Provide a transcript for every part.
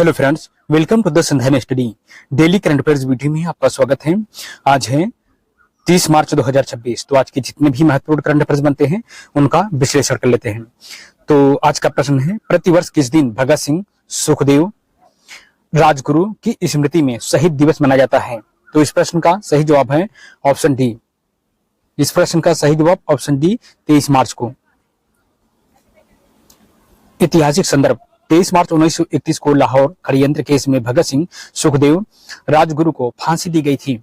Hello friends, welcome to the Sandhya study daily current affairs video में आपका स्वागत है। आज है 30 मार्च 2026। तो आज के जितने भी महत्वपूर्ण करंट अफेयर्स बनते हैं उनका विश्लेषण कर लेते हैं। तो आज का प्रश्न है, प्रतिवर्ष किस दिन भगत सिंह, सुखदेव, राजगुरु की स्मृति में शहीद दिवस मनाया जाता है? तो इस प्रश्न का सही जवाब है ऑप्शन डी। इस प्रश्न का सही जवाब ऑप्शन डी 23 मार्च को। ऐतिहासिक संदर्भ, 23 मार्च 1931 को लाहौर षड्यंत्र केस में भगत सिंह, सुखदेव, राजगुरु को फांसी दी गई थी।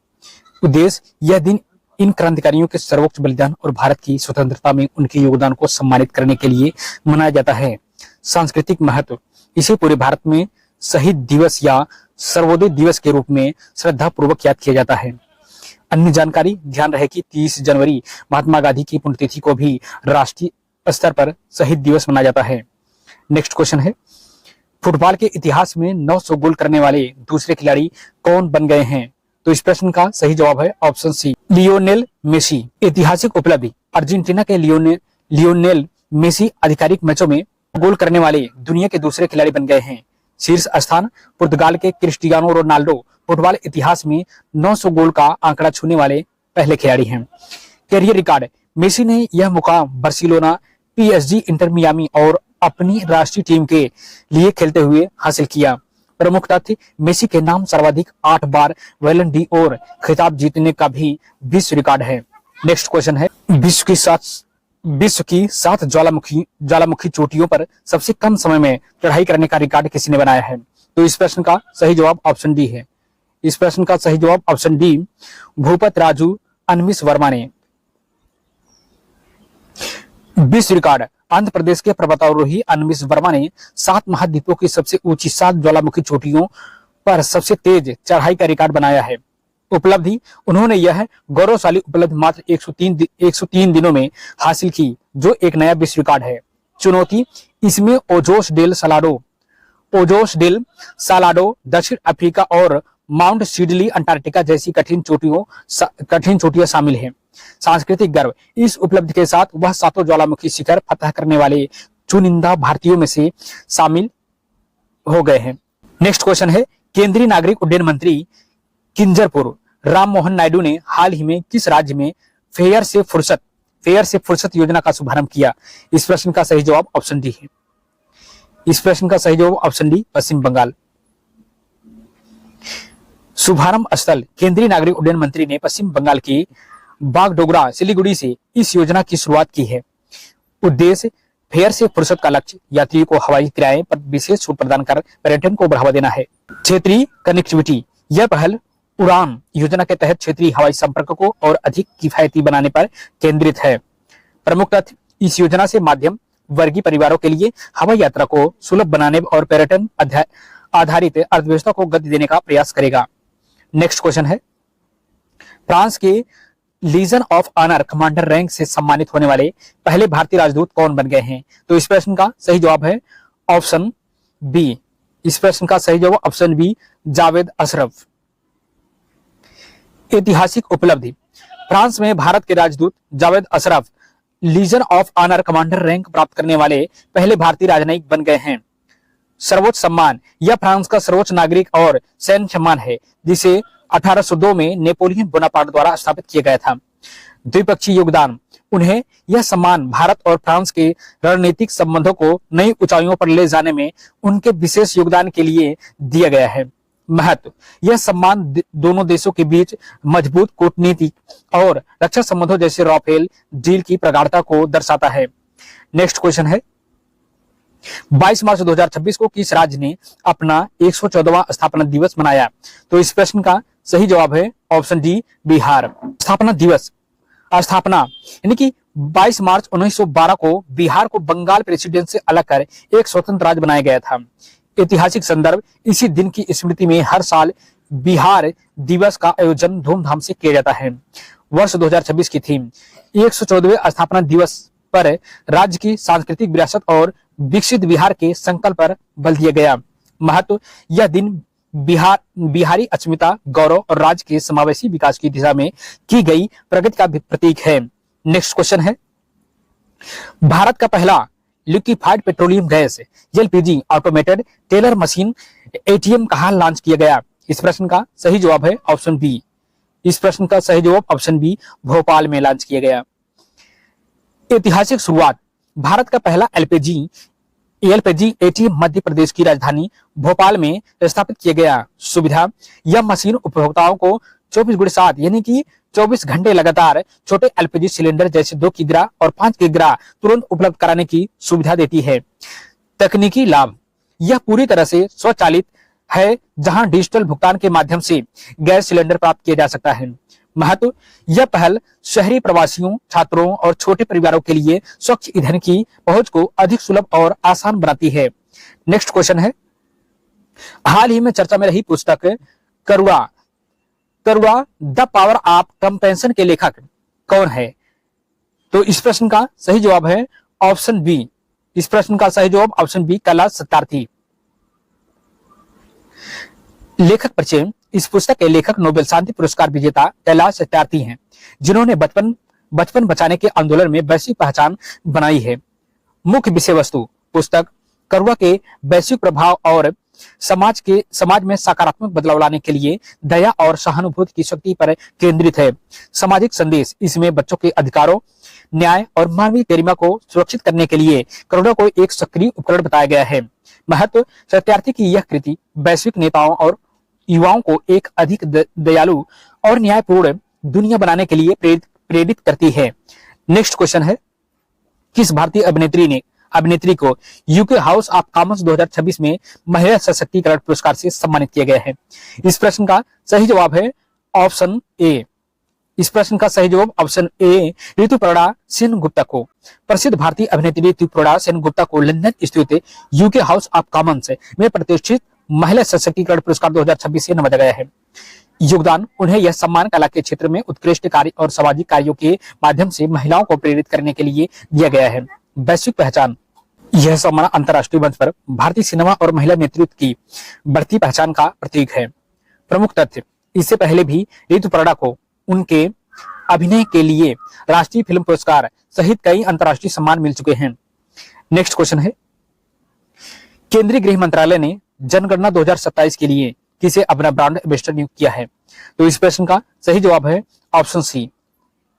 उद्देश्य, यह दिन इन क्रांतिकारियों के सर्वोच्च बलिदान और भारत की स्वतंत्रता में उनके योगदान को सम्मानित करने के लिए मनाया जाता है। सांस्कृतिक महत्व, इसे पूरे भारत में शहीद दिवस या सर्वोदय दिवस के रूप में श्रद्धा पूर्वक याद किया जाता है। अन्य जानकारी, ध्यान रहे कि 30 जनवरी महात्मा गांधी की पुण्यतिथि को भी राष्ट्रीय स्तर पर शहीद दिवस मनाया जाता है। नेक्स्ट क्वेश्चन है, फुटबॉल के इतिहास में 900 गोल करने वाले दूसरे खिलाड़ी कौन बन गए हैं? तो इस प्रश्न का सही जवाब है ऑप्शन सी, लियोनेल मेसी। ऐतिहासिक उपलब्धि, अर्जेंटीना के लियोनेल मेसी आधिकारिक मैचों में गोल करने वाले दुनिया के दूसरे खिलाड़ी बन गए हैं। शीर्ष स्थान, पुर्तगाल के क्रिस्टियानो रोनाल्डो फुटबॉल इतिहास में 900 गोल का आंकड़ा छूने वाले पहले खिलाड़ी हैं। कैरियर रिकॉर्ड, मेसी ने यह मुकाम बार्सिलोना, PSG, इंटर मियामी और अपनी राष्ट्रीय टीम के लिए खेलते हुए हासिल किया। प्रमुख तथ्य, मेसी के नाम सर्वाधिक 8 बार बैलन डी और खिताब जीतने का भी विश्व रिकॉर्ड है। नेक्स्ट क्वेश्चन है, विश्व की 7 ज्वालामुखी चोटियों पर सबसे कम समय में चढ़ाई करने का रिकॉर्ड किसने बनाया है? तो इस प्रश्न का सही जवाब ऑप्शन डी है। इस प्रश्न का सही जवाब ऑप्शन डी, भूपत राजू अनमिस वर्मा ने। विश्व रिकॉर्ड, आंध्र प्रदेश के पर्वतारोही अनमिस वर्मा ने 7 महाद्वीपों की सबसे ऊंची 7 ज्वालामुखी चोटियों पर सबसे तेज चढ़ाई का रिकॉर्ड बनाया है। उपलब्धि, उन्होंने यह गौरवशाली उपलब्धि मात्र 103 दिनों में हासिल की, जो एक नया विश्व रिकॉर्ड है। चुनौती, इसमें ओजोस डेल सालाडो दक्षिण अफ्रीका और माउंट सिडली अंटार्कटिका जैसी कठिन चोटियां शामिल हैं। सांस्कृतिक गर्व, इस उपलब्धि के साथ वह 7 ज्वालामुखी शिखर फतह करने वाले चुनिंदा भारतीयों में से शामिल हो गए हैं। नेक्स्ट क्वेश्चन है, केंद्रीय नागरिक उड्डयन मंत्री किंजरपुर राम मोहन नायडू ने हाल ही में किस राज्य में फेयर से फुर्सत योजना का शुभारंभ किया? इस प्रश्न का सही जवाब ऑप्शन डी है। इस प्रश्न का सही जवाब ऑप्शन डी, पश्चिम बंगाल। शुभारंभ स्थल, केंद्रीय नागरिक उड्डयन मंत्री ने पश्चिम बंगाल की बागडोगरा सिलीगुड़ी से इस योजना की शुरुआत की है। उद्देश्य, फेयर से फुर्सत का लक्ष्य यात्रियों को हवाई किराए पर विशेष छूट प्रदान कर पर्यटन को बढ़ावा देना है। क्षेत्रीय कनेक्टिविटी, यह पहल उड़ान योजना के तहत क्षेत्रीय हवाई संपर्क को और अधिक किफायती बनाने पर केंद्रित है। प्रमुख तथ्य, इस योजना से मध्यम वर्गीय परिवारों के लिए हवाई यात्रा को सुलभ बनाने और पर्यटन आधारित अर्थव्यवस्था को गति देने का प्रयास करेगा। नेक्स्ट क्वेश्चन है, फ्रांस के Legion of Honour commander rank से सम्मानित होने वाले पहले भारतीय राजदूत कौन बन गए हैं? तो इस प्रश्न का सही जवाब है ऑप्शन बी। इस प्रश्न का सही जवाब ऑप्शन बी, जावेद अशरफ। ऐतिहासिक उपलब्धि, फ्रांस में भारत के राजदूत Javed Ashraf Legion of Honour commander rank प्राप्त करने वाले पहले भारतीय राजनयिक बन गए हैं। सर्वोच्च सम्मान, यह फ्रांस का सर्वोच्च नागरिक और सैन्य सम्मान है, जिसे 1802 में नेपोलियन बोनापार्ट द्वारा स्थापित किया गया था। द्विपक्षीय योगदान, उन्हें यह सम्मान भारत और फ्रांस के रणनीतिक संबंधों को नई ऊंचाइयों पर ले जाने में उनके विशेष योगदान के लिए दिया गया है। महत्व, यह सम्मान दोनों देशों के बीच मजबूत कूटनीतिक और रक्षा संबंधों जैसे राफेल डील की प्रगाढ़ता को दर्शाता है। नेक्स्ट क्वेश्चन है, 22 मार्च 2026 को किस राज्य ने अपना 114वां स्थापना दिवस मनाया? तो इस प्रश्न का सही जवाब है ऑप्शन डी, बिहार। स्थापना दिवस, स्थापना यानी कि 22 मार्च 1912 को बिहार को बंगाल प्रेसिडेंसी से अलग कर एक स्वतंत्र राज्य बनाया गया था। ऐतिहासिक संदर्भ, इसी दिन की स्मृति में हर साल बिहार दिवस का आयोजन धूमधाम से किया जाता है। वर्ष 2026 की थीम, 114वें स्थापना दिवस पर राज्य की सांस्कृतिक विरासत और विकसित बिहार के संकल्प पर बल दिया गया। महत्व, यह दिन बिहारी अस्मिता, गौरव और राज्य के समावेशी विकास की दिशा में की गई प्रगति का प्रतीक है। नेक्स्ट क्वेश्चन है, भारत का पहला liquefied petroleum gas LPG automated teller machine ATM कहां लॉन्च किया गया? इस प्रश्न का सही जवाब है ऑप्शन बी। इस प्रश्न का सही जवाब ऑप्शन बी, भोपाल में लॉन्च किया गया। ऐतिहासिक शुरुआत, भारत का पहला एलपीजी एटीएम मध्य प्रदेश की राजधानी भोपाल में स्थापित किया गया। सुविधा, यह मशीन उपभोक्ताओं को 24/7 यानी कि 24 घंटे लगातार छोटे एलपीजी सिलेंडर जैसे 2 किग्रा और 5 किग्रा तुरंत उपलब्ध कराने की सुविधा देती है। तकनीकी लाभ, यह पूरी तरह से स्वचालित है जहां डिजिटल भुगतान के माध्यम से गैस सिलेंडर प्राप्त किया जा सकता है। महत्व, यह पहल शहरी प्रवासियों, छात्रों और छोटे परिवारों के लिए स्वच्छ ईंधन की पहुंच को अधिक सुलभ और आसान बनाती है। नेक्स्ट क्वेश्चन है, हाल ही में चर्चा में रही पुस्तक करुआ द पावर ऑफ कंपेंशन के लेखक कौन है? तो इस प्रश्न का सही जवाब है ऑप्शन बी। इस प्रश्न का सही जवाब ऑप्शन बी, कैलाश सत्यार्थी। लेखक परिचय, इस पुस्तक के लेखक नोबेल शांति पुरस्कार विजेता कैलाश सत्यार्थी हैं, जिन्होंने बचपन बचाने के आंदोलन में वैश्विक पहचान बनाई है। मुख्य विषय वस्तु, पुस्तक करुआ के वैश्विक प्रभाव और समाज में सकारात्मक बदलाव लाने के लिए दया और सहानुभूति की शक्ति पर केंद्रित है। सामाजिक संदेश, इसमें बच्चों के अधिकारों, न्याय और मानवीय गरिमा को सुरक्षित करने के लिए करुणा को एक सक्रिय उपकरण बताया गया है। महत्व, सत्यार्थी की यह कृति वैश्विक नेताओं और युवाओं को एक अधिक दयालु और न्यायपूर्ण दुनिया बनाने के लिए प्रेरित करती है। नेक्स्ट क्वेश्चन है, किस भारतीय अभिनेत्री को यूके हाउस ऑफ कॉमन्स 2026 में महिला सशक्तिकरण पुरस्कार से सम्मानित किया गया है? इस प्रश्न का सही जवाब है ऑप्शन ए। इस प्रश्न का सही जवाब ऑप्शन ए, ऋतुपर्णा सेनगुप्ता को। प्रसिद्ध भारतीय अभिनेत्री ऋतुपर्णा सेनगुप्ता को लंदन स्थित यूके हाउस ऑफ कॉमन्स में प्रतिष्ठित महिला सशक्तिकरण पुरस्कार 2026 से नवाजा गया है। योगदान, उन्हें यह सम्मान कला के क्षेत्र में उत्कृष्ट कार्य और सामाजिक कार्यों के माध्यम से महिलाओं को प्रेरित करने के लिए दिया गया है। वैश्विक पहचान, यह सम्मान अंतर्राष्ट्रीय मंच पर भारतीय सिनेमा और महिला नेतृत्व की बढ़ती पहचान का प्रतीक है। प्रमुख तथ्य, इससे पहले भी ऋतुपर्णा को उनके अभिनय के लिए राष्ट्रीय फिल्म पुरस्कार सहित कई अंतर्राष्ट्रीय सम्मान मिल चुके हैं। नेक्स्ट क्वेश्चन है, केंद्रीय गृह मंत्रालय ने जनगणना 2027 के लिए किसे अपना ब्रांड एम्बेसडर नियुक्त किया है? तो इस प्रश्न का सही जवाब है ऑप्शन सी।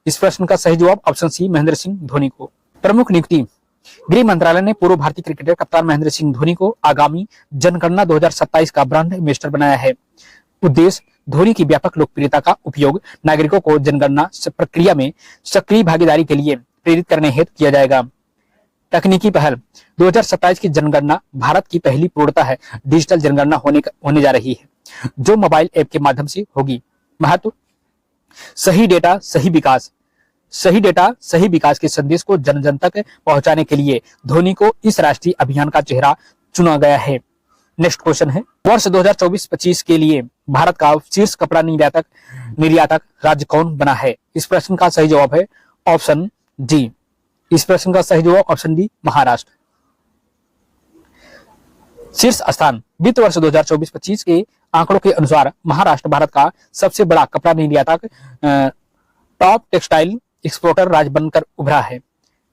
इस प्रश्न का सही जवाब ऑप्शन सी, महेंद्र सिंह धोनी को। प्रमुख नियुक्ति, गृह मंत्रालय ने पूर्व भारतीय क्रिकेटर कप्तान महेंद्र सिंह धोनी को आगामी जनगणना 2027 का ब्रांड एम्बेसडर बनाया है। उद्देश्य, धोनी की व्यापक लोकप्रियता का उपयोग नागरिकों को जनगणना प्रक्रिया में सक्रिय भागीदारी के लिए प्रेरित करने हेतु किया जाएगा। तकनीकी पहल, 2027 की जनगणना भारत की पहली पूर्णतः डिजिटल जनगणना होने जा रही है, जो मोबाइल ऐप के माध्यम से होगी। महत्व, सही डेटा सही विकास के संदेश को जन जन तक पहुंचाने के लिए धोनी को इस राष्ट्रीय अभियान का चेहरा चुना गया है। नेक्स्ट क्वेश्चन है, वर्ष 2024-25 के लिए भारत का शीर्ष कपड़ा निर्यातक राज्य कौन बना है? इस प्रश्न का सही जवाब है ऑप्शन डी। इस प्रश्न का सही जवाब ऑप्शन डी, महाराष्ट्र। शीर्ष स्थान, वित्त वर्ष 2024-25 के आंकड़ों के अनुसार महाराष्ट्र भारत का सबसे बड़ा कपड़ा निर्यातक टॉप टेक्सटाइल एक्सपोर्टर राज्य बनकर उभरा है।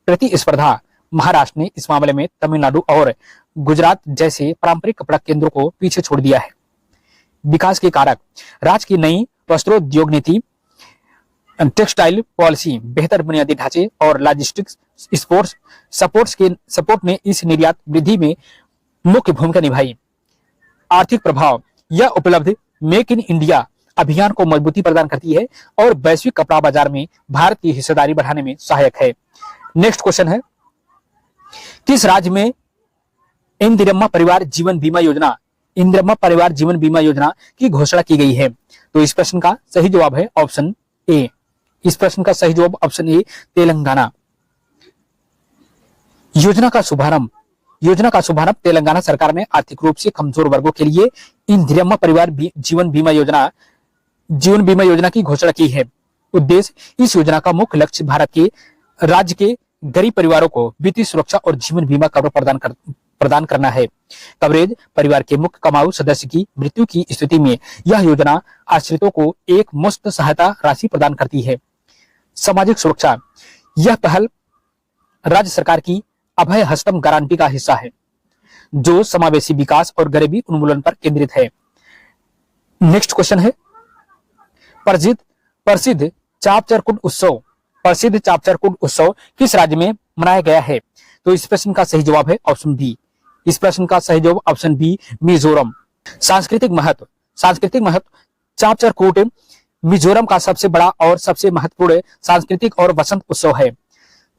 प्रतिस्पर्धा, महाराष्ट्र ने इस मामले में तमिलनाडु और गुजरात जैसे पारंपरिक कपड़ा केंद्रों को पीछे छोड़ दिया है। विकास के कारक, राज्य की नई वस्त्रोद्योग नीति, टेक्सटाइल पॉलिसी, बेहतर बुनियादी ढांचे और लॉजिस्टिक्स सपोर्ट ने इस निर्यात वृद्धि में मुख्य भूमिका निभाई। आर्थिक प्रभाव, यह उपलब्धि मेक इन इंडिया अभियान को मजबूती प्रदान करती है और वैश्विक कपड़ा बाजार में भारत की हिस्सेदारी बढ़ाने में सहायक है। नेक्स्ट क्वेश्चन है, किस राज्य में इंदिरम्मा परिवार जीवन बीमा योजना की घोषणा की गई है? तो इस प्रश्न का सही जवाब है ऑप्शन ए। इस प्रश्न का सही जवाब ऑप्शन ए, तेलंगाना। योजना का शुभारंभ तेलंगाना सरकार ने आर्थिक रूप से कमजोर वर्गों के लिए इंदिरम्मा परिवार जीवन बीमा योजना की घोषणा की है। उद्देश्य, इस योजना का मुख्य लक्ष्य भारत के राज्य के गरीब परिवारों को वित्तीय सुरक्षा और जीवन बीमा कवर प्रदान करना है। कवरेज, परिवार के मुख्य कमाऊ सदस्य की मृत्यु की स्थिति में यह योजना आश्रितों को एक मुफ्त सहायता राशि प्रदान करती है। सामाजिक सुरक्षा, यह पहल राज्य सरकार की अभय हस्तम गारंटी का हिस्सा है, जो समावेशी विकास और गरीबी उन्मूलन पर केंद्रित है। नेक्स्ट क्वेश्चन है, प्रसिद्ध चापचरकुंड उत्सव किस राज्य में मनाया गया है? तो इस प्रश्न का सही जवाब है ऑप्शन बी। इस प्रश्न का सही जवाब ऑप्शन बी, मिजोरम। सांस्कृतिक महत्व चापचरकूट मिजोरम का सबसे बड़ा और सबसे महत्वपूर्ण सांस्कृतिक और वसंत उत्सव है।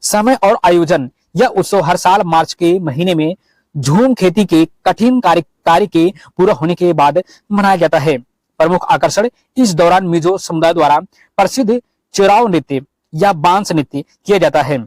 समय और आयोजन, यह उत्सव हर साल मार्च के महीने में झूम खेती के कठिन कार्य के पूरा होने के बाद मनाया जाता है। प्रमुख आकर्षण, इस दौरान मिजो समुदाय द्वारा प्रसिद्ध चिराव नृत्य या बांस नृत्य किया जाता है।